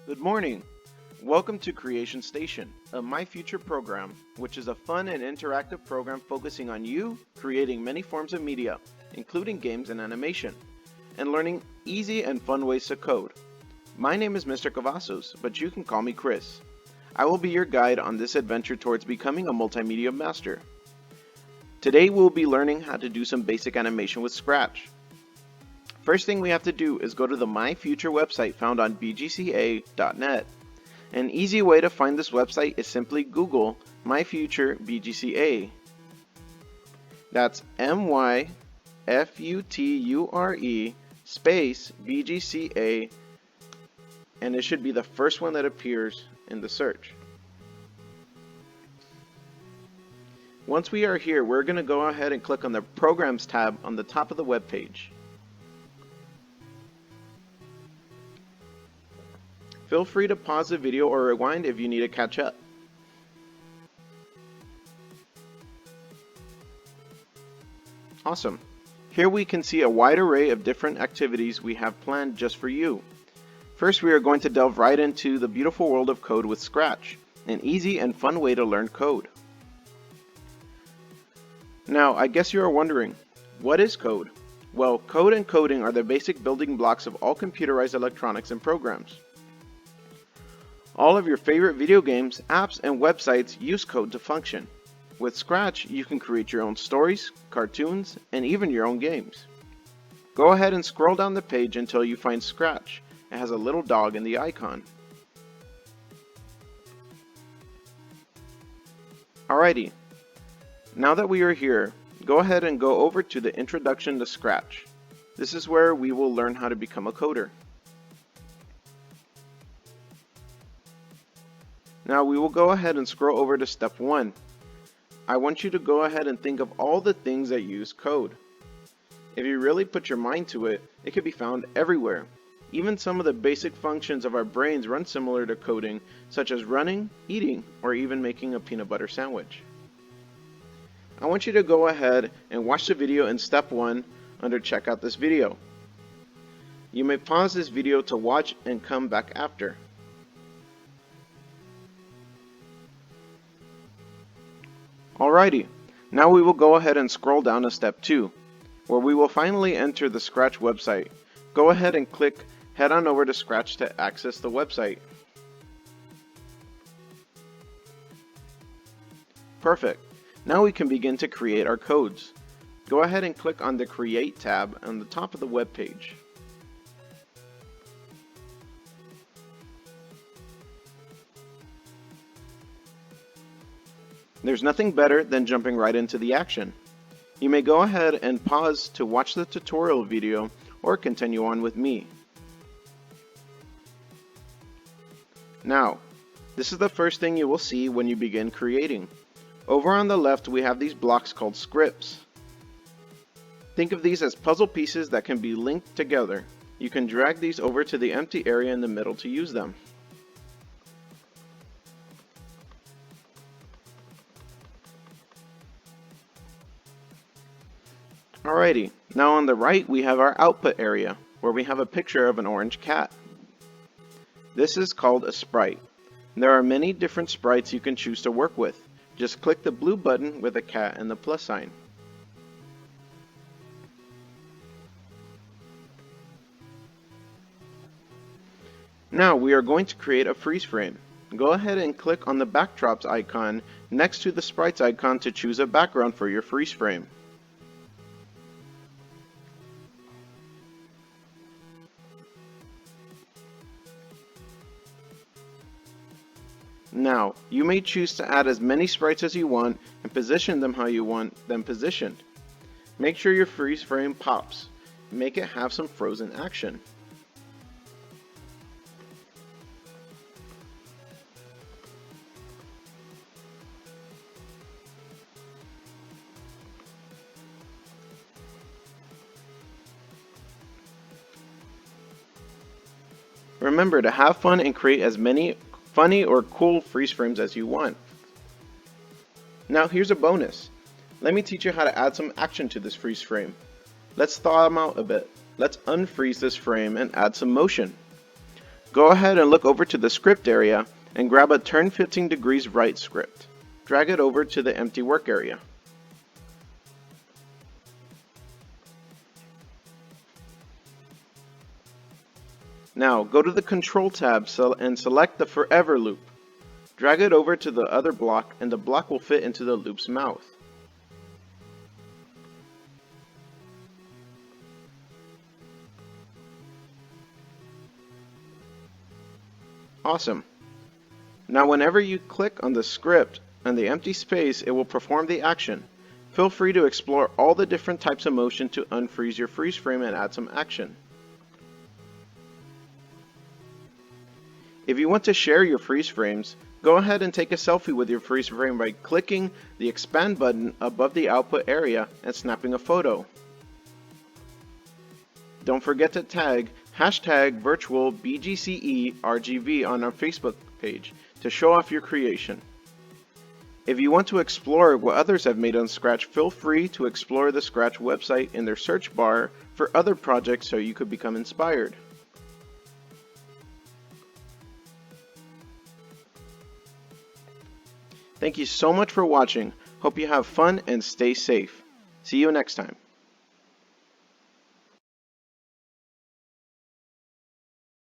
Good morning. Welcome to Creation Station, a My Future program, which is a fun and interactive program focusing on you creating many forms of media, including games and animation, and learning easy and fun ways to code. My name is Mr. Cavazos, but you can call me Chris. I will be your guide on this adventure towards becoming a multimedia master. Today we'll be learning how to do some basic animation with Scratch. First thing we have to do is go to the My Future website found on bgca.net. An easy way to find this website is simply Google My Future BGCA. That's MYFUTURE space BGCA, and it should be the first one that appears in the search. Once we are here, we're going to go ahead and click on the Programs tab on the top of the web page. Feel free to pause the video or rewind if you need to catch up. Awesome. Here we can see a wide array of different activities we have planned just for you. First, we are going to delve right into the beautiful world of code with Scratch, an easy and fun way to learn code. Now, I guess you are wondering, what is code? Well, code and coding are the basic building blocks of all computerized electronics and programs. All of your favorite video games, apps, and websites use code to function. With Scratch, you can create your own stories, cartoons, and even your own games. Go ahead and scroll down the page until you find Scratch. It has a little dog in the icon. Alrighty, now that we are here, go ahead and go over to the Introduction to Scratch. This is where we will learn how to become a coder. Now we will go ahead and scroll over to step 1. I want you to go ahead and think of all the things that use code. If you really put your mind to it, it can be found everywhere. Even some of the basic functions of our brains run similar to coding, such as running, eating, or even making a peanut butter sandwich. I want you to go ahead and watch the video in step 1 under check out this video. You may pause this video to watch and come back after. Alrighty, now we will go ahead and scroll down to step 2, where we will finally enter the Scratch website. Go ahead and click head on over to Scratch to access the website. Perfect. Now we can begin to create our codes. Go ahead and click on the Create tab on the top of the web page. There's nothing better than jumping right into the action. You may go ahead and pause to watch the tutorial video or continue on with me. Now, this is the first thing you will see when you begin creating. Over on the left, we have these blocks called scripts. Think of these as puzzle pieces that can be linked together. You can drag these over to the empty area in the middle to use them. Alrighty, now on the right we have our output area, where we have a picture of an orange cat. This is called a sprite. There are many different sprites you can choose to work with. Just click the blue button with a cat and the plus sign. Now we are going to create a freeze frame. Go ahead and click on the backdrops icon next to the sprites icon to choose a background for your freeze frame. Now, you may choose to add as many sprites as you want and position them how you want them positioned. Make sure your freeze frame pops. Make it have some frozen action. Remember to have fun and create as many funny or cool freeze frames as you want. Now here's a bonus. Let me teach you how to add some action to this freeze frame. Let's thaw them out a bit. Let's unfreeze this frame and add some motion. Go ahead and look over to the script area and grab a turn 15 degrees right script. Drag it over to the empty work area. Now go to the Control tab and select the Forever loop. Drag it over to the other block and the block will fit into the loop's mouth. Awesome. Now whenever you click on the script and the empty space, it will perform the action. Feel free to explore all the different types of motion to unfreeze your freeze frame and add some action. If you want to share your freeze frames, go ahead and take a selfie with your freeze frame by clicking the expand button above the output area and snapping a photo. Don't forget to tag #virtualBGCERGV on our Facebook page to show off your creation. If you want to explore what others have made on Scratch, feel free to explore the Scratch website in their search bar for other projects so you could become inspired. Thank you so much for watching. Hope you have fun and stay safe. See you next time.